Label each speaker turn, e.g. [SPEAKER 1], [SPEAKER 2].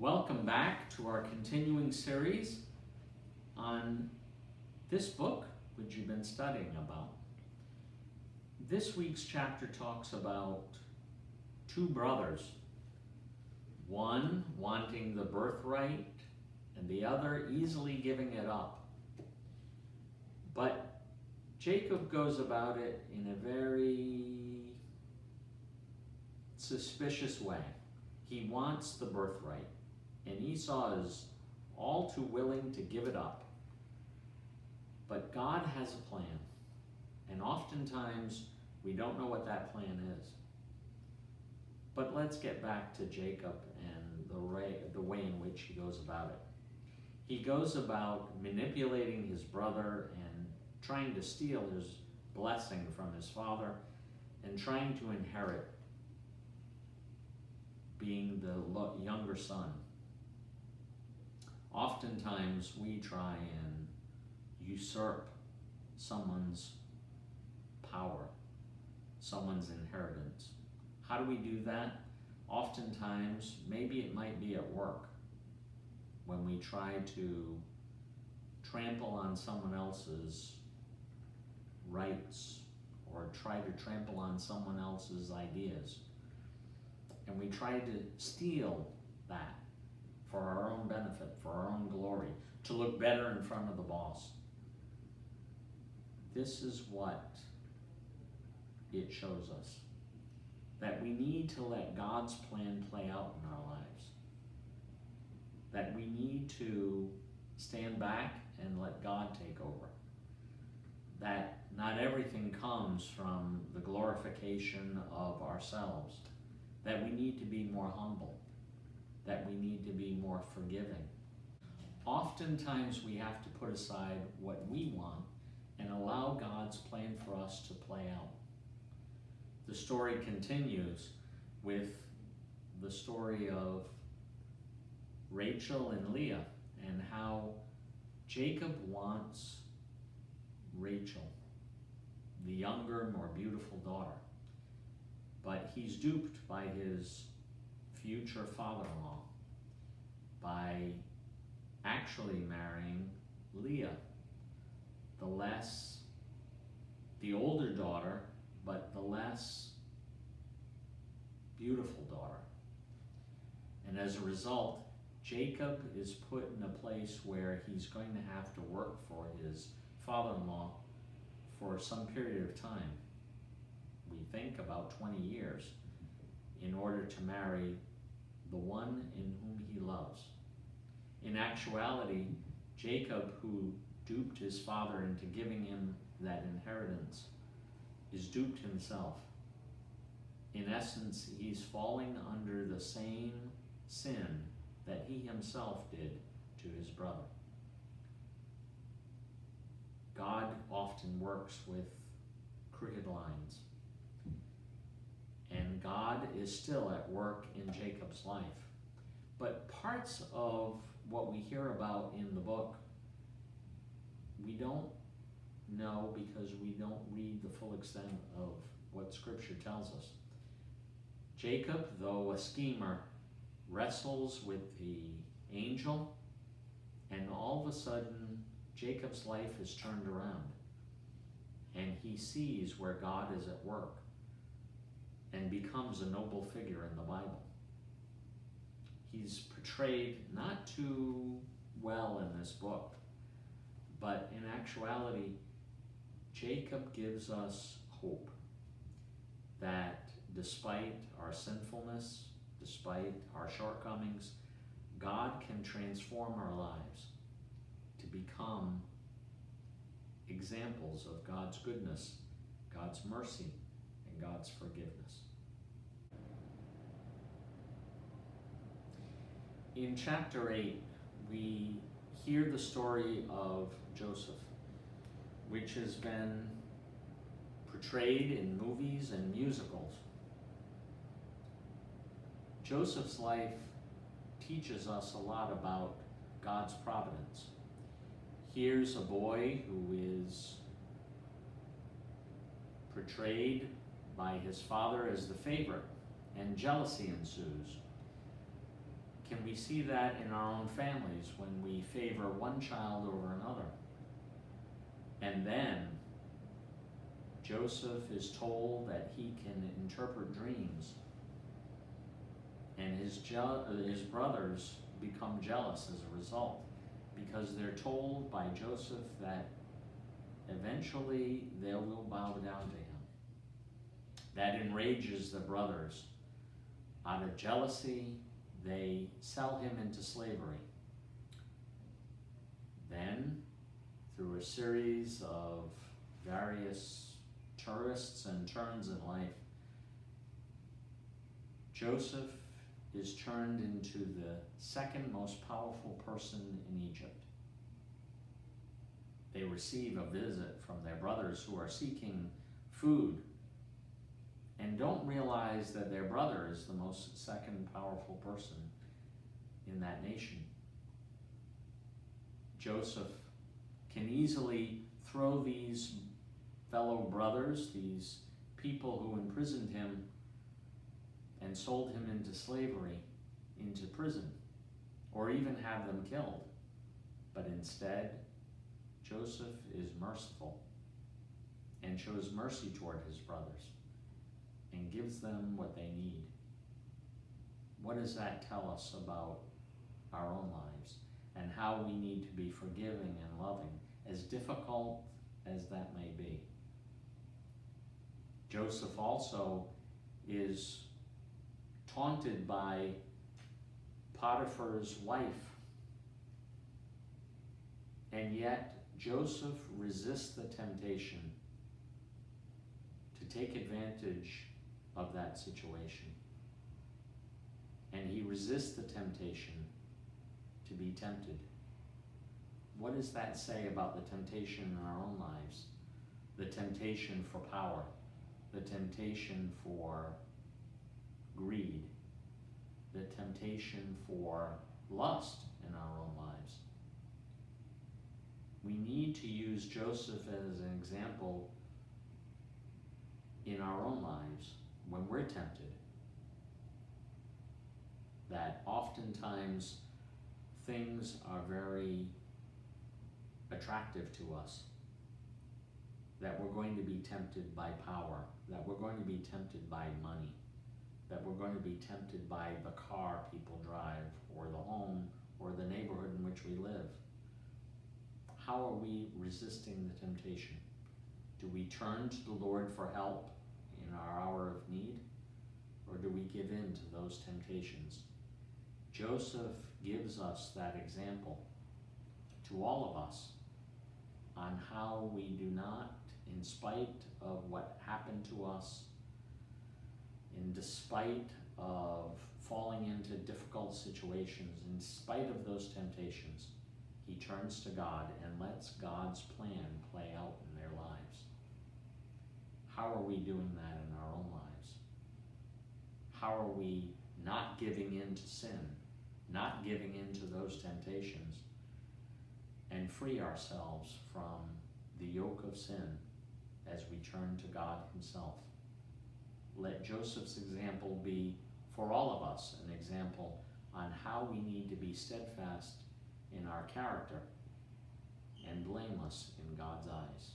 [SPEAKER 1] Welcome back to our continuing series on this book which you've been studying about. This week's chapter talks about two brothers, one wanting the birthright and the other easily giving it up. But Jacob goes about it in a very suspicious way. He wants the birthright, and Esau is all too willing to give it up. But God has a plan, and oftentimes we don't know what that plan is. But let's get back to Jacob and the way in which he goes about it. He goes about manipulating his brother and trying to steal his blessing from his father and trying to inherit being the younger son. Oftentimes we try and usurp someone's power, someone's inheritance. How do we do that? Oftentimes, maybe it might be at work, when we try to trample on someone else's rights or try to trample on someone else's ideas. And we try to steal that for our own benefit, for our own glory, to look better in front of the boss. This is what it shows us, that we need to let God's plan play out in our lives, that we need to stand back and let God take over, that not everything comes from the glorification of ourselves, that we need to be more humble, that we need to be more forgiving. Oftentimes we have to put aside what we want and allow God's plan for us to play out. The story continues with the story of Rachel and Leah and how Jacob wants Rachel, the younger, more beautiful daughter. But he's duped by his future father-in-law by actually marrying Leah, the older daughter, but the less beautiful daughter. And as a result, Jacob is put in a place where he's going to have to work for his father-in-law for some period of time. We think about 20 years in order to marry the one in whom he loves. In actuality, Jacob, who duped his father into giving him that inheritance, is duped himself. In essence, he's falling under the same sin that he himself did to his brother. God often works with crooked lines. And God is still at work in Jacob's life. But parts of what we hear about in the book, we don't know because we don't read the full extent of what Scripture tells us. Jacob, though a schemer, wrestles with the angel, and all of a sudden, Jacob's life is turned around. And he sees where God is at work and becomes a noble figure in the Bible. He's portrayed not too well in this book, but in actuality, Jacob gives us hope that despite our sinfulness, despite our shortcomings, God can transform our lives to become examples of God's goodness, God's mercy, and God's forgiveness. In chapter 8, we hear the story of Joseph, which has been portrayed in movies and musicals. Joseph's life teaches us a lot about God's providence. Here's a boy who is portrayed by his father as the favorite, and jealousy ensues. can we see that in our own families when we favor one child over another? And then Joseph is told that he can interpret dreams, and his brothers become jealous as a result, because they're told by Joseph that eventually they will bow down to him. That enrages the brothers. Out of jealousy, they sell him into slavery. Then, through a series of various twists and turns in life, Joseph is turned into the second most powerful person in Egypt. They receive a visit from their brothers who are seeking food and don't realize that their brother is the most second powerful person in that nation. Joseph can easily throw these fellow brothers, these people who imprisoned him and sold him into slavery, into prison, or even have them killed. But instead, Joseph is merciful and shows mercy toward his brothers and gives them what they need. What does that tell us about our own lives and how we need to be forgiving and loving, as difficult as that may be? Joseph also is taunted by Potiphar's wife, and yet Joseph resists the temptation to take advantage of that situation. And he resists the temptation to be tempted. What does that say about the temptation in our own lives? The temptation for power, the temptation for greed, the temptation for lust in our own lives. We need to use Joseph as an example in our own lives when we're tempted. That oftentimes things are very attractive to us. That we're going to be tempted by power, that we're going to be tempted by money, that we're going to be tempted by the car people drive, or the home, or the neighborhood in which we live. How are we resisting the temptation? Do we turn to the Lord for help in our hour of need? Or do we give in to those temptations? Joseph gives us that example to all of us on how we do not, in spite of what happened to us, in despite of falling into difficult situations, in spite of those temptations, he turns to God and lets God's plan play out in their lives. How are we doing that in our own lives? How are we not giving in to sin, not giving in to those temptations, and free ourselves from the yoke of sin as we turn to God himself? Let Joseph's example be, for all of us, an example on how we need to be steadfast in our character and blameless in God's eyes.